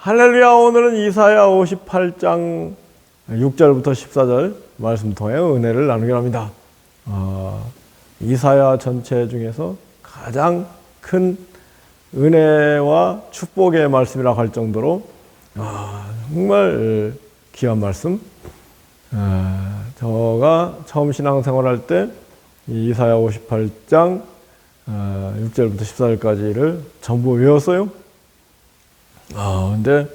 할렐루야. 오늘은 이사야 58장 6절부터 14절 말씀 통해 은혜를 나누기로 합니다. 이사야 전체 중에서 가장 큰 은혜와 축복의 말씀이라고 할 정도로 정말 귀한 말씀. 저가 처음 신앙생활할 때 이사야 58장 6절부터 14절까지를 전부 외웠어요. 근데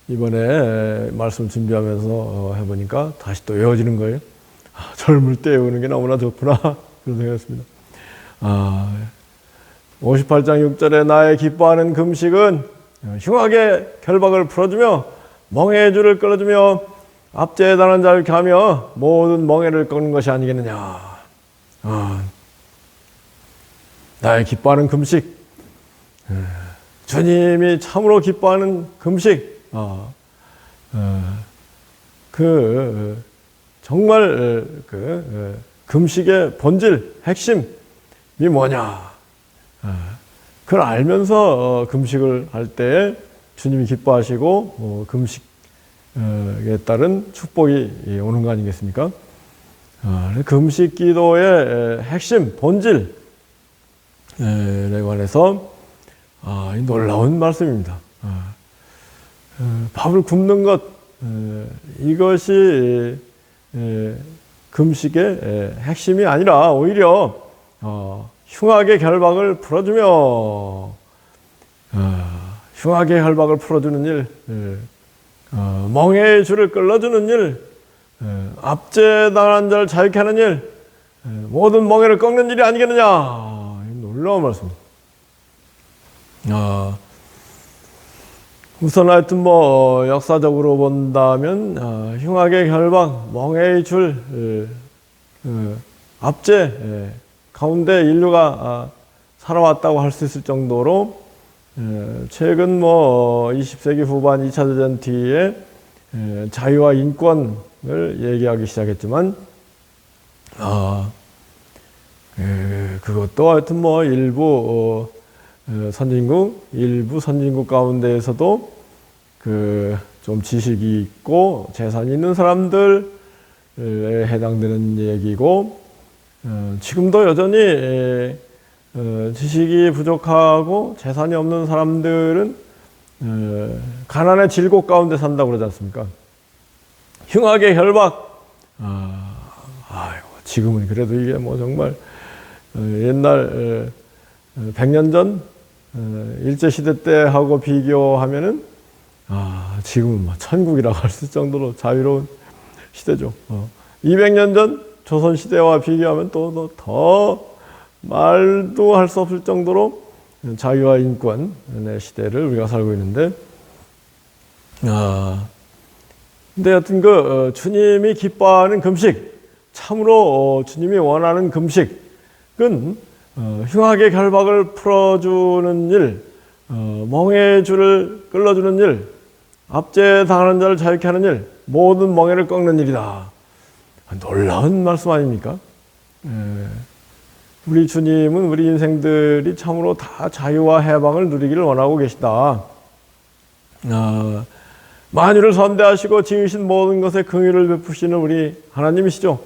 이번에 말씀 준비하면서 해보니까 다시 또 외워지는 거예요. 젊을 때 외우는 게 너무나 좋구나 그런 생각했습니다. 58장 6절에 나의 기뻐하는 금식은 흉악의 결박을 풀어주며 멍에의 줄을 끊어주며 압제에 달한 자를 켜며 모든 멍에를 꺾는 것이 아니겠느냐. 나의 기뻐하는 금식, 주님이 참으로 기뻐하는 금식, 정말 금식의 본질, 핵심이 뭐냐? 그걸 알면서 금식을 할 때 주님이 기뻐하시고 금식에 따른 축복이 오는 거 아니겠습니까? 금식 기도의 핵심, 본질에 관해서 놀라운 말씀입니다. 밥을 굶는 것, 이것이 금식의 핵심이 아니라 오히려 흉악의 결박을 풀어주며 흉악의 결박을 풀어주는 일, 멍에의 줄을 끌어주는 일, 압제당한 자를 자유케 하는 일, 모든 멍에를 꺾는 일이 아니겠느냐. 놀라운 말씀입니다. 우선 하여튼 역사적으로 본다면 흉악의 결박, 멍에의 줄, 압제 가운데 인류가 살아왔다고 할 수 있을 정도로 최근 20세기 후반 2차 대전 뒤에 자유와 인권을 얘기하기 시작했지만 그것도 하여튼 일부 선진국 가운데에서도 좀 지식이 있고 재산이 있는 사람들에 해당되는 얘기고, 지금도 여전히 지식이 부족하고 재산이 없는 사람들은 가난의 질곡 가운데 산다고 그러지 않습니까? 흉악의 결박. 지금은 그래도 이게 정말 옛날 100년 전 일제시대 때하고 비교하면은 지금은 천국이라고 할 수 있을 정도로 자유로운 시대죠. 200년 전 조선시대와 비교하면 또 더 말도 할 수 없을 정도로 자유와 인권의 시대를 우리가 살고 있는데, 근데 여튼 주님이 기뻐하는 금식, 참으로 주님이 원하는 금식은 흉악의 결박을 풀어주는 일, 멍에의 줄을 끌어주는 일, 압제당하는 자를 자유케 하는 일, 모든 멍에를 꺾는 일이다. 놀라운 말씀 아닙니까? 우리 주님은 우리 인생들이 참으로 다 자유와 해방을 누리기를 원하고 계시다. 만유를 선대하시고 지으신 모든 것에 긍휼을 베푸시는 우리 하나님이시죠.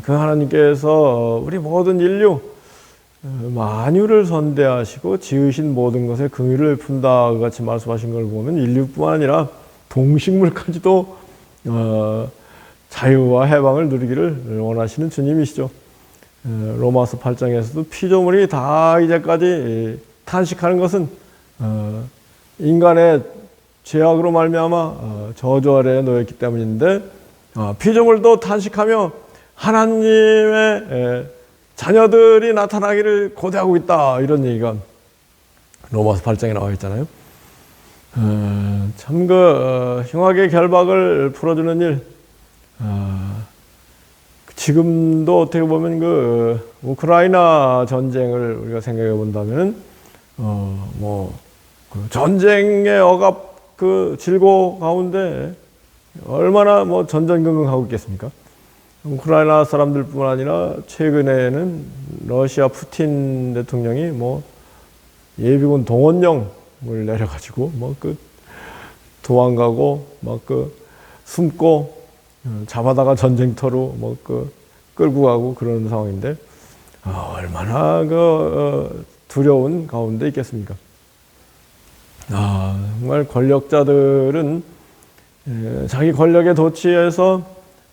그 하나님께서 우리 모든 인류 만유를 선대하시고 지으신 모든 것에 긍휼을 베푼다 같이 말씀하신 걸 보면 인류뿐만 아니라 동식물까지도 자유와 해방을 누리기를 원하시는 주님이시죠. 로마서 8장에서도 피조물이 다 이제까지 탄식하는 것은 인간의 죄악으로 말미암아 저주 아래에 놓였기 때문인데, 피조물도 탄식하며 하나님의 자녀들이 나타나기를 고대하고 있다, 이런 얘기가 로마서 8장에 나와 있잖아요. 참 흉악의 결박을 풀어주는 일, 지금도 어떻게 보면 우크라이나 전쟁을 우리가 생각해 본다면 전쟁의 억압 질고 가운데 얼마나 전전긍긍하고 있겠습니까? 우크라이나 사람들뿐만 아니라 최근에는 러시아 푸틴 대통령이 예비군 동원령을 내려가지고 도망가고 막 숨고 잡아다가 전쟁터로 끌고 가고 그런 상황인데 얼마나 두려운 가운데 있겠습니까? 정말 권력자들은 자기 권력에 도취해서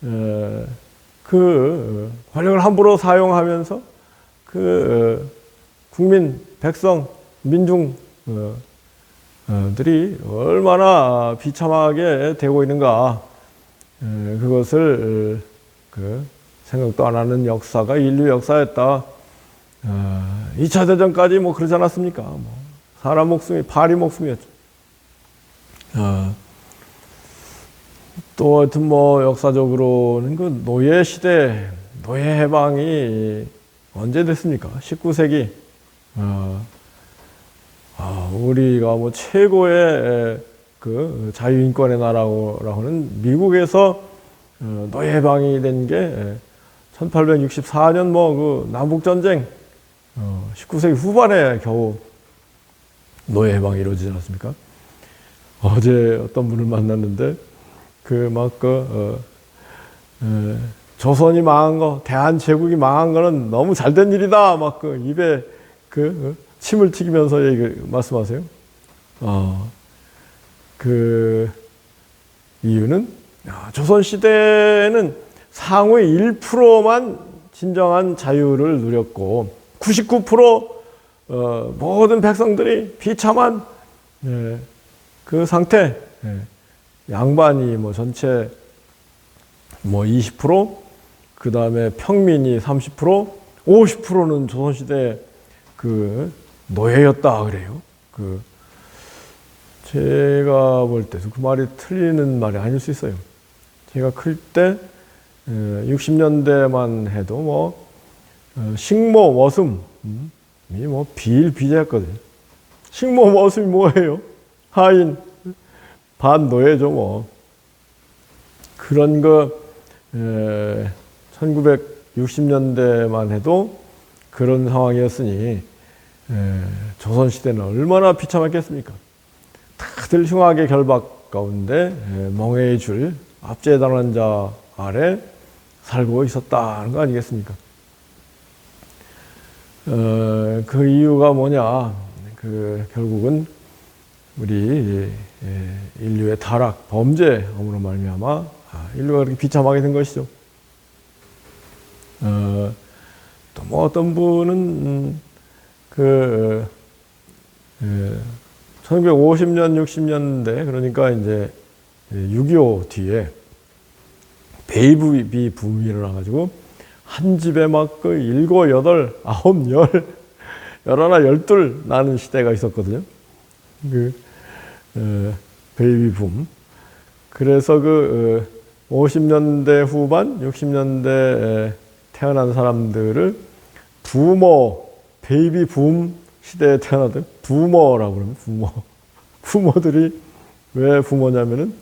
그 권력을 함부로 사용하면서 국민, 백성, 민중 들이 얼마나 비참하게 되고 있는가, 그것을 생각도 안 하는 역사가 인류 역사였다. 2차 대전까지 그러지 않았습니까? 사람 목숨이 파리 목숨이었죠. 또 하여튼 역사적으로는 노예 시대, 노예 해방이 언제 됐습니까? 19세기. 우리가 최고의 자유인권의 나라라고 하는 미국에서 노예 해방이 된 게 1864년 남북전쟁 19세기 후반에 겨우 노예 해방이 이루어지지 않았습니까? 어제 어떤 분을 만났는데 조선이 망한 거, 대한제국이 망한 거는 너무 잘된 일이다. 입에 침을 튀기면서 말씀하세요. 이유는 조선시대는 상위 1%만 진정한 자유를 누렸고 99% 모든 백성들이 비참한 그 상태, 양반이 전체 20%, 그 다음에 평민이 30%, 50%는 조선시대 노예였다 그래요. 제가 볼 때도 그 말이 틀리는 말이 아닐 수 있어요. 제가 클 때 60년대만 해도 식모 머슴이 비일비재했거든요. 식모 머슴이 뭐예요? 하인, 반노예죠 그런 1960년대만 해도 그런 상황이었으니 조선시대는 얼마나 비참했겠습니까? 다들 흉악의 결박 가운데 멍에의 줄, 압제당한 자 아래 살고 있었다는 거 아니겠습니까? 그 이유가 뭐냐? 결국은 우리 인류의 타락, 범죄함으로 말미암아 인류가 그렇게 비참하게 된 것이죠. 또 어떤 분은 1950년, 60년대, 그러니까 이제 6.25 뒤에 베이비 붐이 일어나가지고 한 집에 7, 8, 9, 10, 11, 12 나는 시대가 있었거든요. 베이비 붐. 그래서 50년대 후반, 60년대 태어난 사람들을 부모, 베이비 붐 시대에 태어나던 부모라고 그러면 부모들이 왜 부모냐면은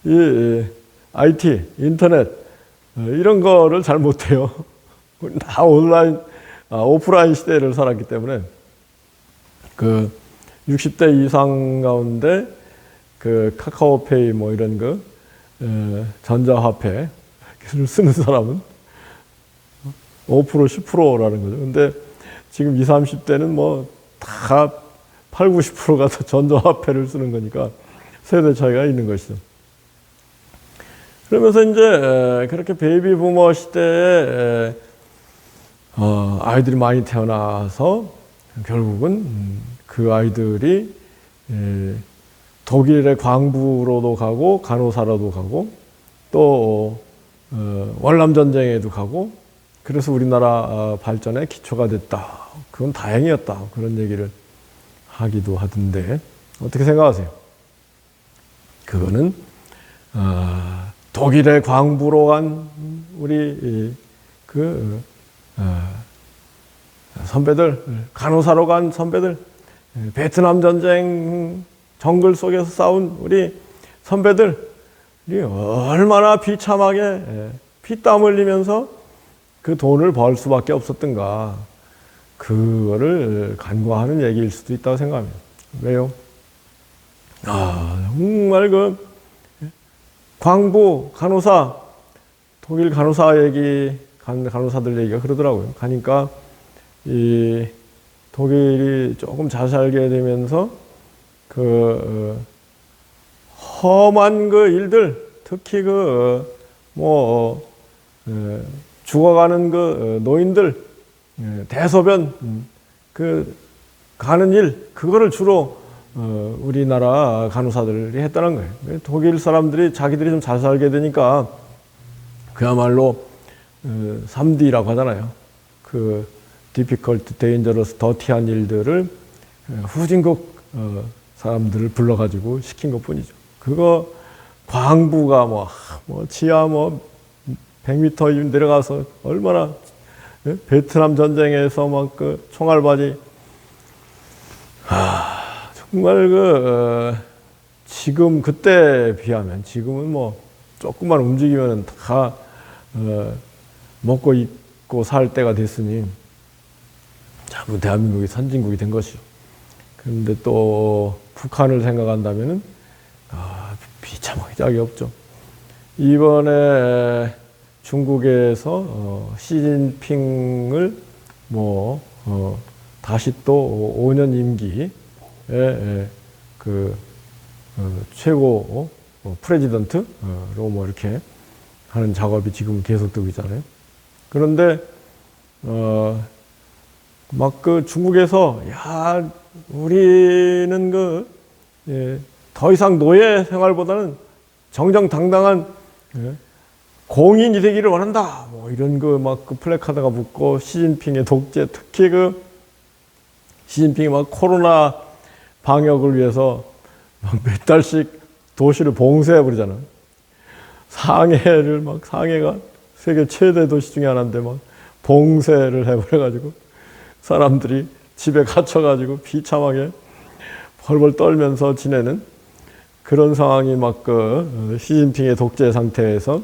이 IT, 인터넷 이런 거를 잘 못해요. 다 온라인, 오프라인 시대를 살았기 때문에 60대 이상 가운데 카카오페이 이런 전자화폐를 쓰는 사람은 5%, 10%라는 거죠. 근데 지금 20, 30대는 다 8, 90%가 전자화폐를 쓰는 거니까 세대 차이가 있는 것이죠. 그러면서 이제 그렇게 베이비 부머 시대에 아이들이 많이 태어나서 결국은 그 아이들이 독일의 광부로도 가고 간호사로도 가고 또 월남전쟁에도 가고 그래서 우리나라 발전의 기초가 됐다. 그건 다행이었다. 그런 얘기를 하기도 하던데 어떻게 생각하세요? 그거는 독일의 광부로 간 우리 선배들, 간호사로 간 선배들, 베트남 전쟁 정글 속에서 싸운 우리 선배들이 얼마나 비참하게 피땀 흘리면서 그 돈을 벌 수밖에 없었던가. 그거를 간과하는 얘기일 수도 있다고 생각합니다. 왜요? 정말 그 광부 간호사, 독일 간호사들 얘기가 그러더라고요. 가니까 이 독일이 조금 잘 살게 되면서 그 험한 그 일들, 특히 죽어가는 그 노인들 대소변 그 가는 일, 그거를 주로 우리나라 간호사들이 했다는 거예요. 독일 사람들이 자기들이 좀 잘 살게 되니까 그야말로 3D라고 하잖아요. 그 difficult, dangerous, dirty한 일들을 후진국 사람들을 불러가지고 시킨 것 뿐이죠. 그거 광부가 지하 100m 내려가서 얼마나 베트남 전쟁에서 막 그 총알바지, 정말 지금 그때 비하면 지금은 조금만 움직이면 다 먹고 입고 살 때가 됐으니 참 대한민국이 선진국이 된 것이죠. 그런데 또 북한을 생각한다면은 비참하기 짝이 없죠. 이번에 중국에서 시진핑을 다시 또 5년 임기에 최고 프레지던트로 이렇게 하는 작업이 지금 계속되고 있잖아요. 그런데 중국에서 우리는 더 이상 노예 생활보다는 정정당당한 공인이 되기를 원한다. 이런 플래카드가 붙고 시진핑의 독재, 특히 시진핑이 코로나 방역을 위해서 몇 달씩 도시를 봉쇄해 버리잖아. 상해가 세계 최대 도시 중에 하나인데 봉쇄를 해버려가지고 사람들이 집에 갇혀가지고 비참하게 벌벌 떨면서 지내는 그런 상황이 시진핑의 독재 상태에서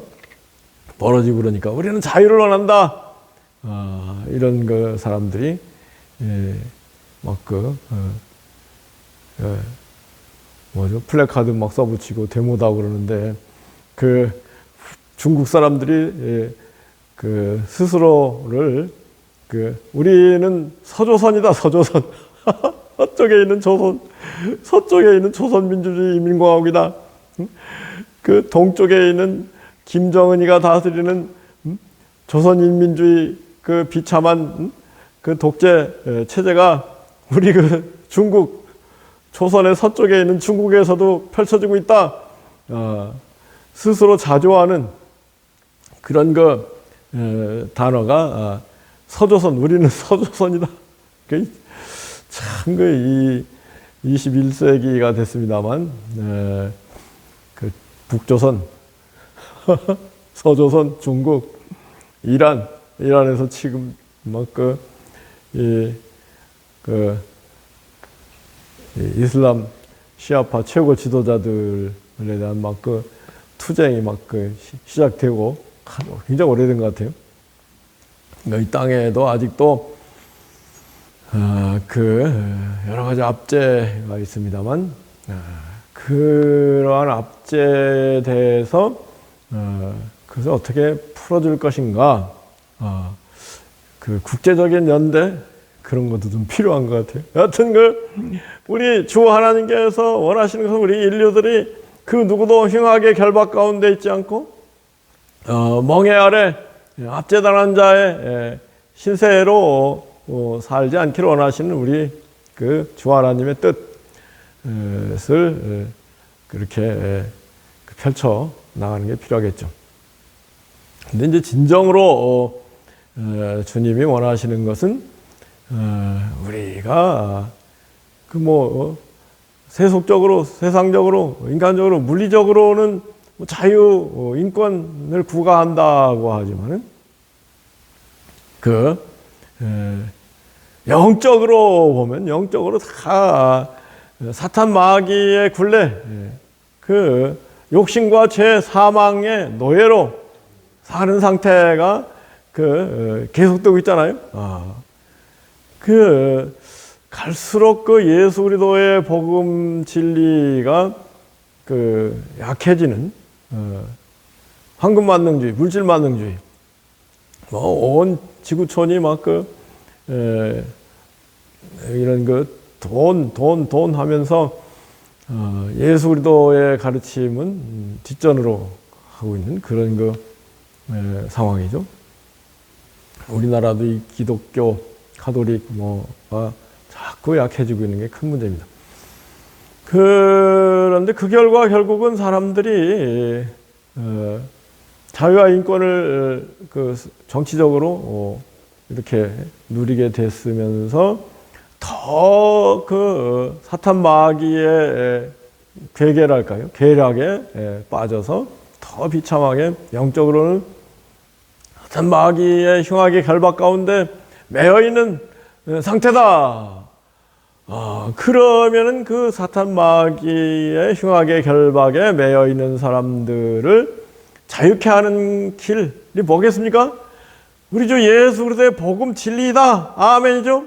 벌어지고 그러니까 우리는 자유를 원한다. 이런 사람들이 플래카드 써붙이고 데모도 하고 그러는데 중국 사람들이 스스로를 우리는 서조선이다, 서조선. 서쪽에 있는 조선민주주의인민공화국이다. 동쪽에 있는 김정은이가 다스리는 조선인민주의 비참한 독재 체제가 우리 중국, 조선의 서쪽에 있는 중국에서도 펼쳐지고 있다. 스스로 자조하는 그런 단어가 서조선, 우리는 서조선이다. 참, 이 21세기가 됐습니다만, 북조선, 서조선, 중국, 이란에서 지금 이슬람 시아파 최고 지도자들에 대한 투쟁이 시작되고 굉장히 오래된 것 같아요. 이 땅에도 아직도 여러 가지 압제가 있습니다만 그러한 압제에 대해서 그래서 어떻게 풀어줄 것인가, 국제적인 연대 그런 것도 좀 필요한 것 같아요. 여하튼 우리 주 하나님께서 원하시는 것은 우리 인류들이 누구도 흉악의 결박 가운데 있지 않고 멍에 아래 압제당한 자의 신세로 살지 않기를 원하시는 우리 주 하나님의 뜻을 그렇게 펼쳐 나가는 게 필요하겠죠. 근데 이제 진정으로 주님이 원하시는 것은 우리가 세속적으로, 세상적으로, 인간적으로, 물리적으로는 자유, 인권을 구가한다고 하지만은 영적으로 보면 영적으로 다 사탄 마귀의 굴레, 욕심과 죄, 사망의 노예로 사는 상태가 계속되고 있잖아요. 갈수록 예수 그리스도의 복음 진리가 그 약해지는 황금만능주의, 물질만능주의, 뭐 온 지구촌이 막 이런 돈 하면서 예수 그리스도의 가르침은 뒷전으로 하고 있는 그런 상황이죠. 우리나라도 이 기독교, 카톨릭 뭐가 자꾸 약해지고 있는 게 큰 문제입니다. 그런데 그 결과 결국은 사람들이 자유와 인권을 정치적으로 이렇게 누리게 됐으면서 더 사탄 마귀의 괴계랄까요? 괴락에 빠져서 더 비참하게 영적으로는 사탄 마귀의 흉악의 결박 가운데 매여 있는 상태다. 그러면은 그 사탄 마귀의 흉악의 결박에 매여 있는 사람들을 자유케 하는 길이 뭐겠습니까? 우리 주 예수 그리스도의 복음 진리이다. 아멘이죠?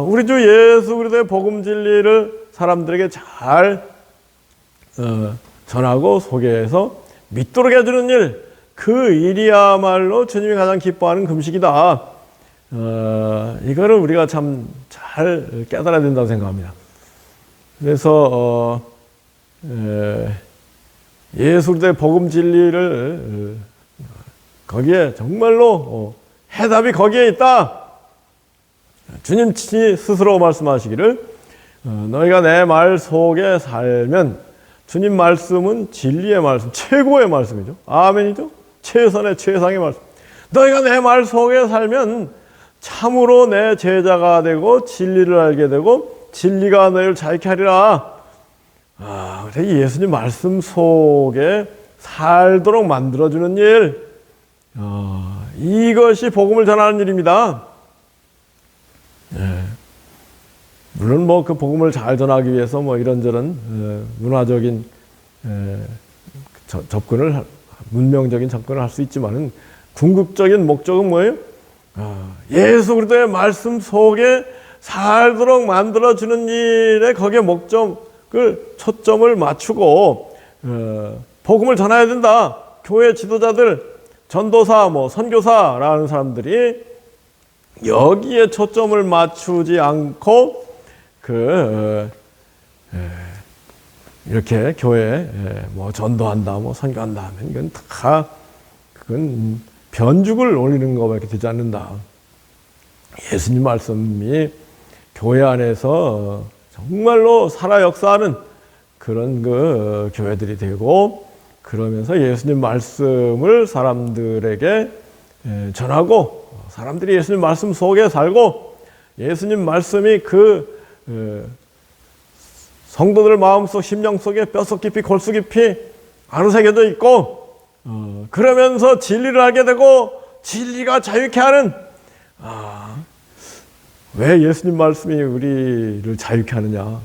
우리 주 예수 그리스도의 복음 진리를 사람들에게 잘 전하고 소개해서 믿도록 해주는 일, 그 일이야말로 주님이 가장 기뻐하는 금식이다. 이거를 우리가 참 잘 깨달아야 된다고 생각합니다. 그래서 예수 그리스도의 복음 진리를 거기에 정말로 해답이 거기에 있다. 주님 스스로 말씀하시기를 너희가 내 말 속에 살면, 주님 말씀은 진리의 말씀, 최고의 말씀이죠. 아멘이죠. 최선의 최상의 말씀. 너희가 내 말 속에 살면 참으로 내 제자가 되고 진리를 알게 되고 진리가 너희를 자유케 하리라. 그래서 예수님 말씀 속에 살도록 만들어주는 일, 이것이 복음을 전하는 일입니다. 물론 그 복음을 잘 전하기 위해서 이런저런 문화적인 접근을, 문명적인 접근을 할 수 있지만은 궁극적인 목적은 뭐예요? 예수 그리스도의 말씀 속에 살도록 만들어주는 일에 거기에 초점을 맞추고 복음을 전해야 된다. 교회 지도자들, 전도사, 선교사라는 사람들이 여기에 초점을 맞추지 않고 이렇게 교회에 전도한다, 선교한다 하면 그건 변죽을 올리는 것밖에 되지 않는다. 예수님 말씀이 교회 안에서 정말로 살아 역사하는 그런 교회들이 되고, 그러면서 예수님 말씀을 사람들에게 전하고, 사람들이 예수님 말씀 속에 살고, 예수님 말씀이 성도들 마음속, 심령 속에 뼛속 깊이, 골수 깊이 아르새겨져 있고, 그러면서 진리를 알게 되고 진리가 자유케 하는, 왜 예수님 말씀이 우리를 자유케 하느냐?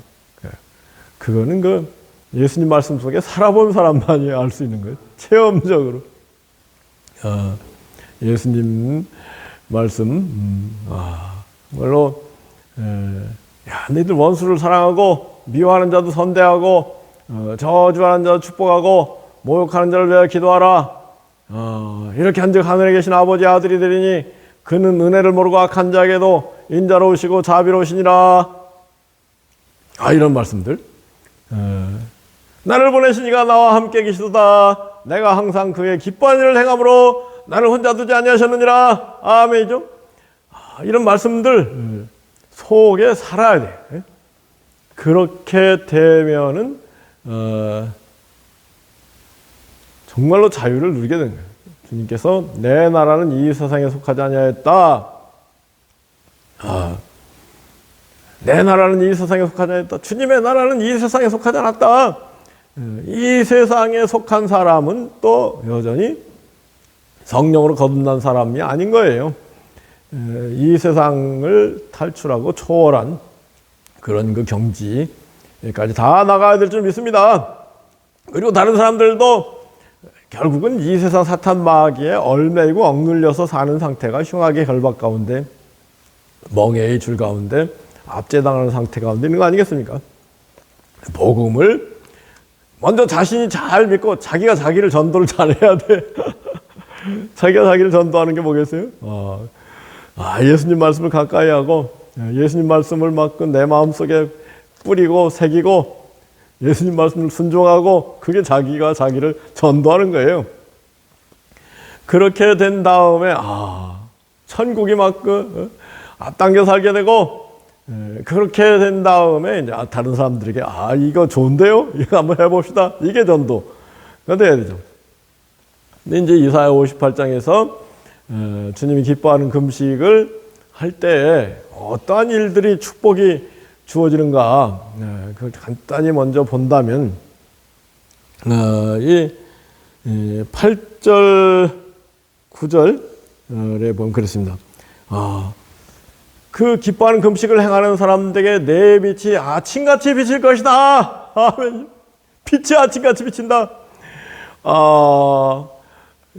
그거는 예수님 말씀 속에 살아본 사람만이 알 수 있는 거예요. 체험적으로. 예수님 말씀, 정말로, 너희들 원수를 사랑하고 미워하는 자도 선대하고 저주하는 자도 축복하고 모욕하는 자를 위하여 기도하라. 이렇게 한즉 하늘에 계신 아버지 아들이 되리니 그는 은혜를 모르고 악한 자에게도 인자로우시고 자비로우시니라. 이런 말씀들. 나를 보내신 이가 나와 함께 계시도다. 내가 항상 그의 기뻐하는 일을 행함으로 나를 혼자 두지 아니하셨느니라. 아멘이죠. 이런 말씀들 속에 살아야 돼. 그렇게 되면은 정말로 자유를 누리게 되는 거예요. 주님께서 내 나라는 이 세상에 속하지 아니하였다. 내 나라는 이 세상에 속하지 않았다. 주님의 나라는 이 세상에 속하지 않았다. 이 세상에 속한 사람은 또 여전히 성령으로 거듭난 사람이 아닌 거예요. 이 세상을 탈출하고 초월한 그런 경지까지 다 나가야 될 줄 믿습니다. 그리고 다른 사람들도 결국은 이 세상 사탄 마귀에 얽매이고 억눌려서 사는 상태가 흉악의 결박 가운데, 멍에의 줄 가운데 압제당하는 상태 가운데 있는 거 아니겠습니까? 복음을 먼저 자신이 잘 믿고 자기가 자기를 전도를 잘해야 돼. 자기가 자기를 전도하는 게 뭐겠어요? 예수님 말씀을 가까이 하고 예수님 말씀을 막 내 마음속에 뿌리고 새기고 예수님 말씀을 순종하고 그게 자기가 자기를 전도하는 거예요. 그렇게 된 다음에 천국이 막 앞당겨 살게 되고 그렇게 된 다음에 이제 다른 사람들에게 이거 좋은데요? 이거 한번 해봅시다. 이게 전도가 돼야 되죠. 근데 이제 이사야 58장에서 주님이 기뻐하는 금식을 할 때 어떠한 일들이 축복이 주어지는가 그걸 간단히 먼저 본다면 이 8절 9절에 보면 그렇습니다. 그 기뻐하는 금식을 행하는 사람들에게 내 빛이 아침같이 비칠 것이다. 아멘. 빛이 아침같이 비친다.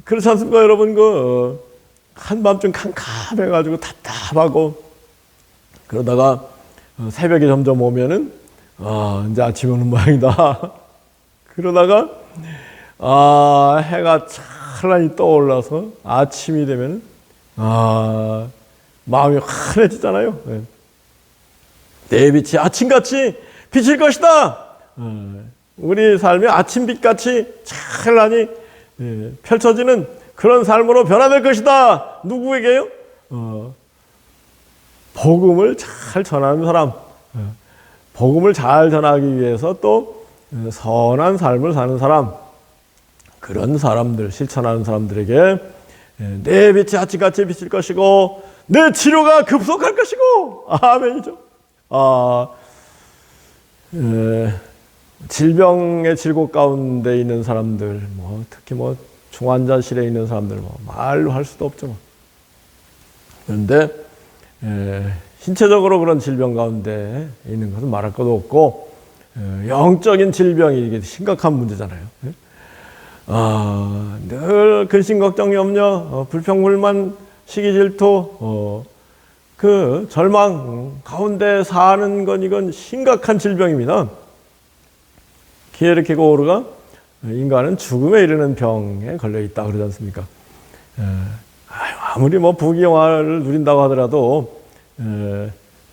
그렇지 않습니까, 여러분? 한밤중 캄캄해가지고 답답하고 그러다가 새벽이 점점 오면은 이제 아침이 오는 모양이다. 그러다가 해가 찬란히 떠올라서 아침이 되면 마음이 환해지잖아요. 내 빛이 아침같이 비칠 것이다. 우리 삶이 아침빛같이 찬란히 펼쳐지는 그런 삶으로 변화될 것이다. 누구에게요? 복음을 잘 전하는 사람, 복음을 잘 전하기 위해서 또 선한 삶을 사는 사람, 그런 사람들, 실천하는 사람들에게 내 빛이 아침같이 비칠 것이고 내 치료가 급속할 것이고 아멘이죠. 질병의 질곡 가운데 있는 사람들, 특히 중환자실에 있는 사람들 말로 할 수도 없죠. 그런데 신체적으로 그런 질병 가운데 있는 것은 말할 것도 없고 영적인 질병이 이게 심각한 문제잖아요. 늘 근심 걱정 염려 불평불만 시기 질투 그 절망 가운데 사는 건 이건 심각한 질병입니다. 키에르케 고르가 인간은 죽음에 이르는 병에 걸려 있다 그러지 않습니까? 아무리 부귀영화를 누린다고 하더라도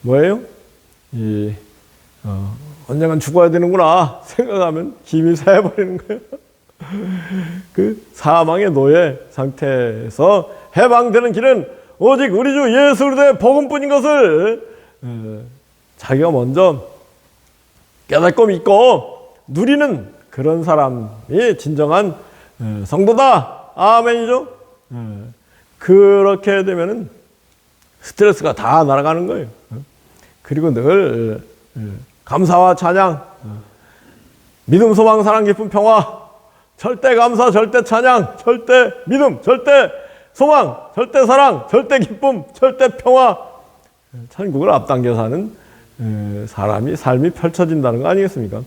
뭐예요? 언젠간 죽어야 되는구나 생각하면 힘이 새버리는 거예요. 그 사망의 노예 상태에서 해방되는 길은 오직 우리 주 예수 그리스도의 복음뿐인 것을 자기가 먼저 깨닫고 믿고 누리는 그런 사람이 진정한 성도다. 아멘이죠. 그렇게 되면은 스트레스가 다 날아가는 거예요. 그리고 늘 감사와 찬양, 믿음, 소망, 사랑, 기쁨, 평화, 절대 감사, 절대 찬양, 절대 믿음, 절대 소망, 절대 사랑, 절대 기쁨, 절대 평화, 천국을 앞당겨 사는 사람이 삶이 펼쳐진다는 거 아니겠습니까?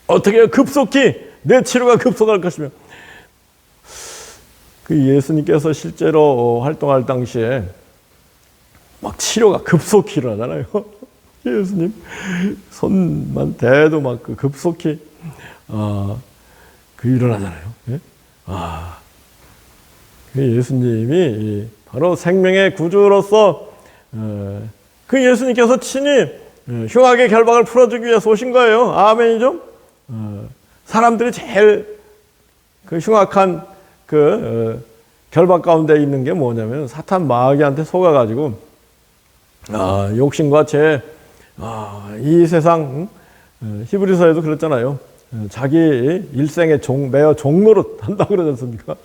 어떻게 급속히 내 치료가 급속할 것이며 그 예수님께서 실제로 활동할 당시에 막 치료가 급속히 일어나잖아요. 예수님 손만 대도 막 급속히 일어나잖아요. 예? 예수님이 바로 생명의 구주로서 그 예수님께서 친히 흉악의 결박을 풀어주기 위해서 오신 거예요. 아멘이죠? 사람들이 제일 그 흉악한 결박 가운데 있는 게 뭐냐면 사탄 마귀한테 속아가지고 욕심과 죄, 이 세상 히브리서에도 그랬잖아요. 자기 일생의 매어 종노릇 한다고 그러지 않습니까?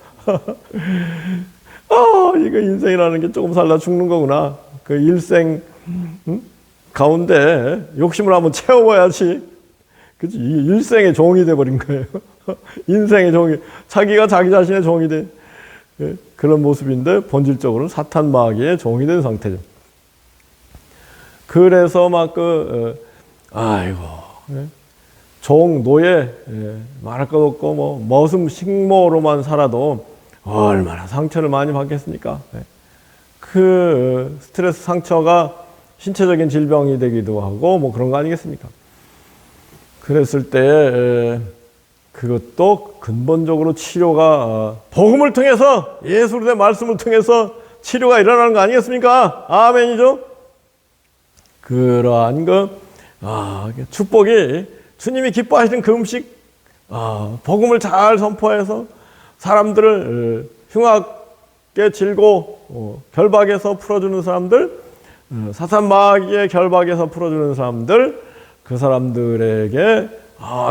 이거 인생이라는 게 조금 살다 죽는 거구나. 그 일생 가운데 욕심을 한번 채워봐야지. 그치? 일생의 종이 돼버린 거예요. 인생의 종이, 자기가 자기 자신의 종이 된 그런 모습인데 본질적으로는 사탄 마귀의 종이 된 상태죠. 그래서 종, 노예, 말할 것 없고 머슴, 식모로만 살아도 얼마나 상처를 많이 받겠습니까? 그 스트레스 상처가 신체적인 질병이 되기도 하고 그런 거 아니겠습니까? 그랬을 때 그것도 근본적으로 치료가 복음을 통해서 예수 그리스도의 말씀을 통해서 치료가 일어나는 거 아니겠습니까? 아멘이죠. 그러한 축복이 주님이 기뻐하시는 그 음식, 복음을 잘 선포해서 사람들을 흉악의 질고 결박에서 풀어주는 사람들, 사탄 마귀의 결박에서 풀어주는 사람들, 그 사람들에게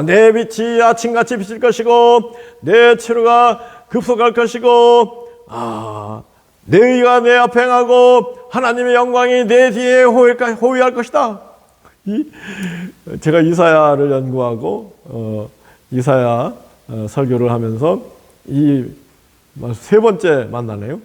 내 빛이 아침같이 비칠 것이고 내 치료가 급속할 것이고 내 의가 내 앞에 행하고 하나님의 영광이 내 뒤에 호위할 것이다. 제가 이사야를 연구하고 이사야 설교를 하면서 이 세 번째 만나네요.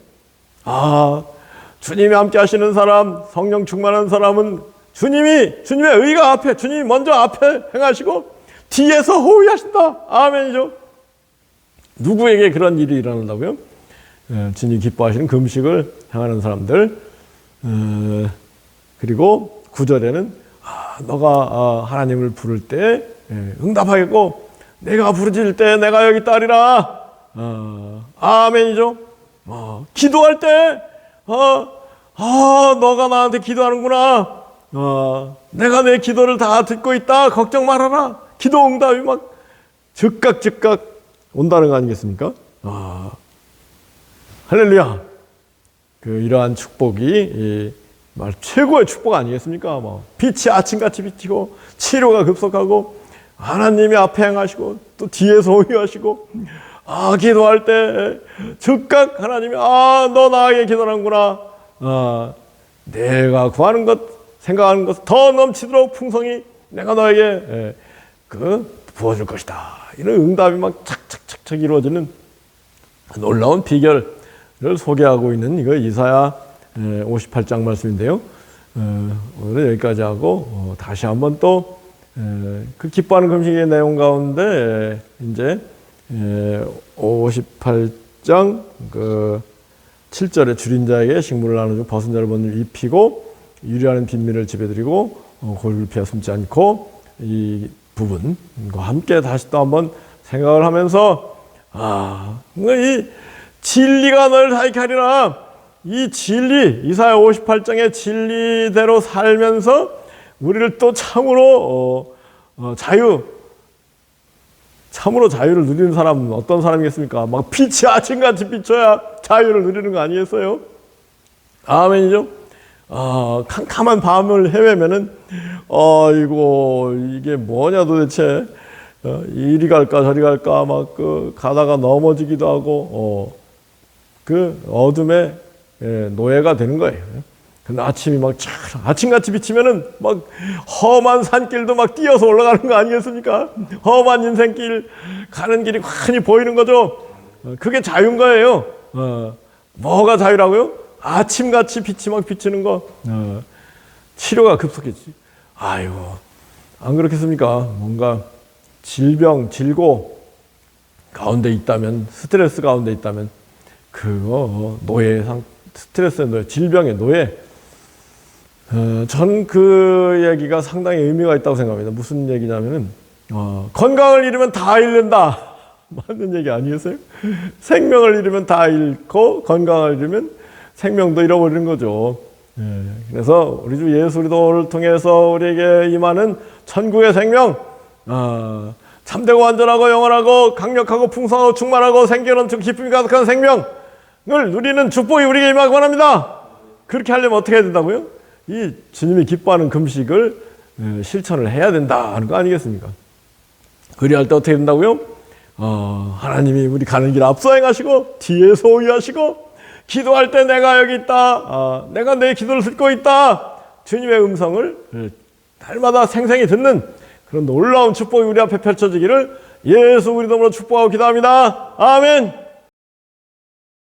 주님이 함께 하시는 사람, 성령 충만한 사람은 주님의 의가 앞에, 주님이 먼저 앞에 행하시고 뒤에서 호위하신다. 아멘이죠. 누구에게 그런 일이 일어난다고요? 주님이 기뻐하시는 그 음식을 행하는 사람들. 그리고 9절에는 너가 하나님을 부를 때 응답하겠고 내가 부르짖을 때 내가 여기 있다리라. 아멘이죠. 기도할 때 너가 나한테 기도하는구나. 내가 내 기도를 다 듣고 있다. 걱정 말아라. 기도 응답이 막 즉각 온다는 거 아니겠습니까? 할렐루야. 이러한 축복이 최고의 축복 아니겠습니까? 빛이 아침같이 비치고 치료가 급속하고 하나님이 앞에 행하시고 또 뒤에서 호위하시고 기도할 때 즉각 하나님이 너 나에게 기도하는구나. 내가 구하는 것 생각하는 것 더 넘치도록 풍성히 내가 너에게 부어줄 것이다. 이런 응답이 막 착착착착 이루어지는 놀라운 비결을 소개하고 있는 이거 이사야 58장 말씀인데요. 오늘은 여기까지 하고 다시 한번 또 그 기뻐하는 금식의 내용 가운데 이제 58장 7절에 줄인 자에게 식물을 나누고 벗은 자를 벗는 입히고 유리하는 빈민을 지배드리고 골을 피하 숨지 않고 이 부분과 함께 다시 또 한번 생각을 하면서 이 진리가 널 자유케 하리라. 이 진리, 이사야 58장의 진리대로 살면서 우리를 또 참으로 자유를 누리는 사람은 어떤 사람이겠습니까? 막 빛이 아침같이 비춰야 자유를 누리는 거 아니겠어요? 아멘이죠? 캄캄한 밤을 헤매면은 이게 뭐냐 도대체, 이리 갈까 저리 갈까 막 가다가 넘어지기도 하고 어둠의 노예가 되는 거예요. 근데 아침이 막 아침같이 비치면은 막 험한 산길도 막 뛰어서 올라가는 거 아니겠습니까? 험한 인생길 가는 길이 환히 보이는 거죠. 그게 자유인 거예요. 뭐가 자유라고요? 아침같이 빛이 막 비치는 거. 치료가 급속했지. 아이고, 안 그렇겠습니까? 뭔가 질고 가운데 있다면, 스트레스 가운데 있다면 스트레스의 노예, 질병의 노예. 전 그 얘기가 상당히 의미가 있다고 생각합니다. 무슨 얘기냐면은 건강을 잃으면 다 잃는다. 맞는 얘기 아니겠어요? 생명을 잃으면 다 잃고 건강을 잃으면 생명도 잃어버리는 거죠. 그래서 우리 주 예수 그리스도를 통해서 우리에게 임하는 천국의 생명, 참되고 완전하고 영원하고 강력하고 풍성하고 충만하고 생기 넘치고 기쁨이 가득한 생명을 누리는 축복이 우리에게 임하기 원합니다. 그렇게 하려면 어떻게 해야 된다고요? 이 주님이 기뻐하는 금식을 실천을 해야 된다는 거 아니겠습니까? 그리할 때 어떻게 된다고요? 하나님이 우리 가는 길 앞서 행하시고 뒤에서 호위하시고 기도할 때 내가 여기 있다. 내가 내 기도를 듣고 있다. 주님의 음성을 날마다 생생히 듣는 그런 놀라운 축복이 우리 앞에 펼쳐지기를 예수 그리스도로 축복하고 기도합니다. 아멘.